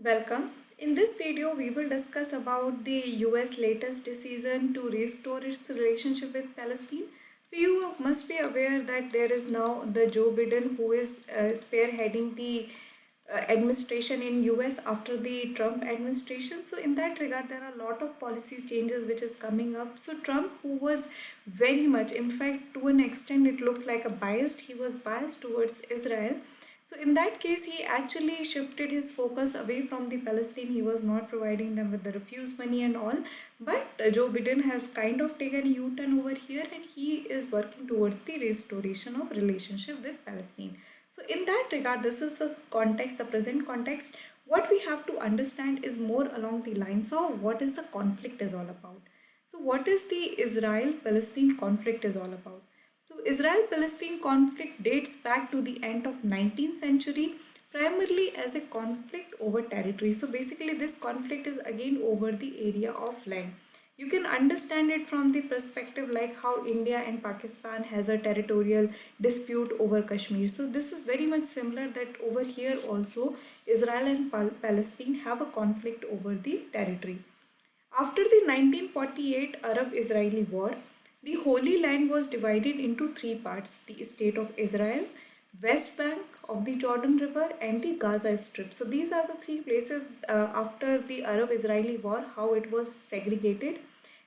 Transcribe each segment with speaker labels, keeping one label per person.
Speaker 1: Welcome. In this video, we will discuss about the US latest decision to restore its relationship with Palestine. So you must be aware that there is now the Joe Biden who is spearheading the administration in US after the Trump administration. So in that regard, there are a lot of policy changes which is coming up. So Trump, who was very much, in fact, to an extent, it looked like a biased. He was biased towards Israel. So in that case, he actually shifted his focus away from the Palestine. He was not providing them with the refuse money and all. But Joe Biden has kind of taken a U-turn over here, and he is working towards the restoration of relationship with Palestine. So in that regard, this is the context, the present context. What we have to understand is more along the lines of what is the conflict is all about. So what is the Israel-Palestine conflict is all about? So Israel-Palestine conflict dates back to the end of 19th century, primarily as a conflict over territory. So basically this conflict is again over the area of land. You can understand it from the perspective like how India and Pakistan has a territorial dispute over Kashmir. So this is very much similar that over here also Israel and Palestine have a conflict over the territory. After the 1948 Arab-Israeli War, the Holy Land was divided into three parts: the State of Israel, West Bank of the Jordan River, and the Gaza Strip. So these are the three places after the Arab-Israeli War, how it was segregated.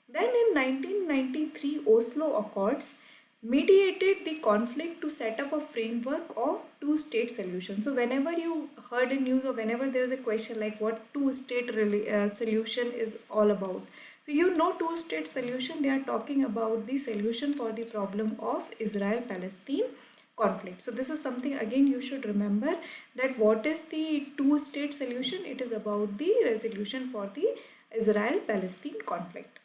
Speaker 1: Then in 1993 Oslo Accords mediated the conflict to set up a framework of two-state solution. So whenever you heard in news or whenever there is a question like what two-state solution is all about, so you know two-state solution, they are talking about the solution for the problem of Israel-Palestine conflict. So this is something again you should remember, that what is the two-state solution? It is about the resolution for the Israel-Palestine conflict.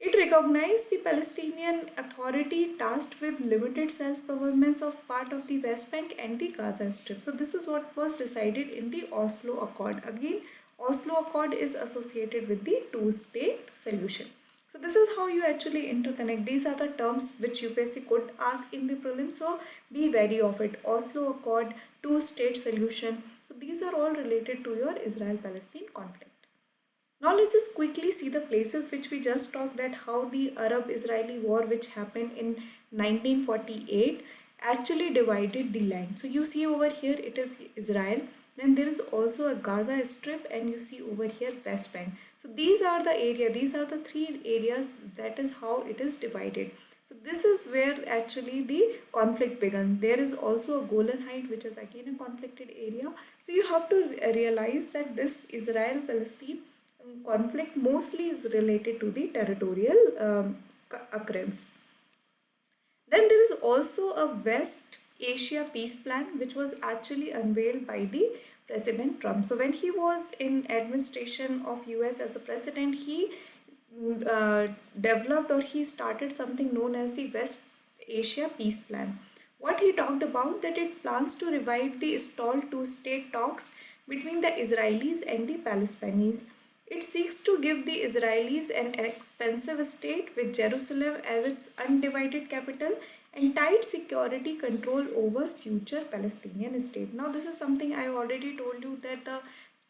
Speaker 1: It recognized the Palestinian Authority tasked with limited self-governance of part of the West Bank and the Gaza Strip. So this is what was decided in the Oslo Accord. Again, Oslo Accord is associated with the two-state solution. So this is how you actually interconnect. These are the terms which UPSC could ask in the prelims. So be wary of it. Oslo Accord, two-state solution. So these are all related to your Israel-Palestine conflict. Now let's just quickly see the places which we just talked, that how the Arab-Israeli war which happened in 1948 actually divided the land. So you see over here it is Israel, then there is also a Gaza Strip, and you see over here West Bank. So these are the area, these are the three areas, that is how it is divided. So this is where actually the conflict began. There is also a Golan Height which is again a conflicted area. So you have to realize that this Israel-Palestine conflict mostly is related to the territorial occurrence. Then there is also a West Asia peace plan which was actually unveiled by the President Trump. So when he was in administration of US as a president, he developed, or he started something known as the West Asia peace plan. What he talked about, that it plans to revive the stalled two-state talks between the Israelis and the Palestinians. It seeks to give the Israelis an expensive state with Jerusalem as its undivided capital and tight security control over future Palestinian state. Now this is something I have already told you, that the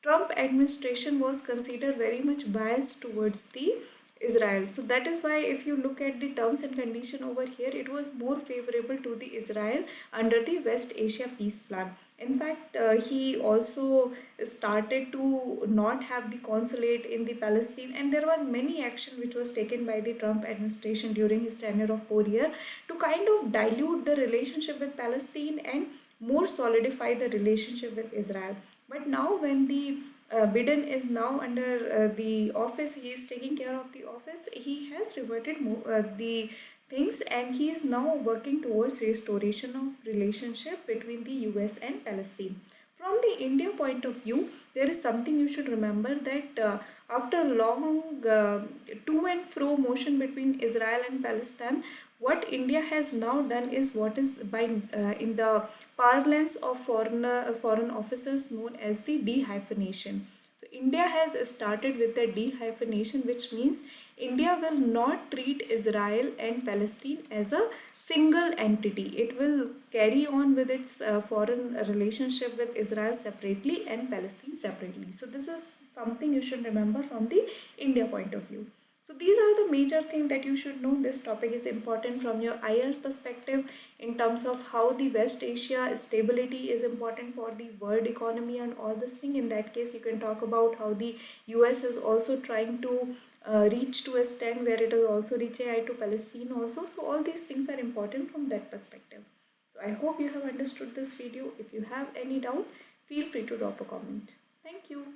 Speaker 1: Trump administration was considered very much biased towards the Israel. So that is why if you look at the terms and condition over here, it was more favorable to the Israel under the West Asia peace plan. In fact, he also started to not have the consulate in the Palestine, and there were many action which was taken by the Trump administration during his tenure of 4 years to kind of dilute the relationship with Palestine and more solidify the relationship with Israel. But now when the Biden is now under the office, he is taking care of the office, he has reverted the things, and he is now working towards restoration of relationship between the US and Palestine. From the India point of view, there is something you should remember, that after long to and fro motion between Israel and Palestine, what India has now done is what is by in the parlance of foreign officers known as the dehyphenation. So India has started with the dehyphenation, which means India will not treat Israel and Palestine as a single entity. It will carry on with its foreign relationship with Israel separately and Palestine separately. So this is something you should remember from the India point of view. So these are the major things that you should know. This topic is important from your IR perspective in terms of how the West Asia stability is important for the world economy and all this thing. In that case, you can talk about how the US is also trying to reach to a stand where it is also reaching AI to Palestine also. So all these things are important from that perspective. So I hope you have understood this video. If you have any doubt, feel free to drop a comment. Thank you.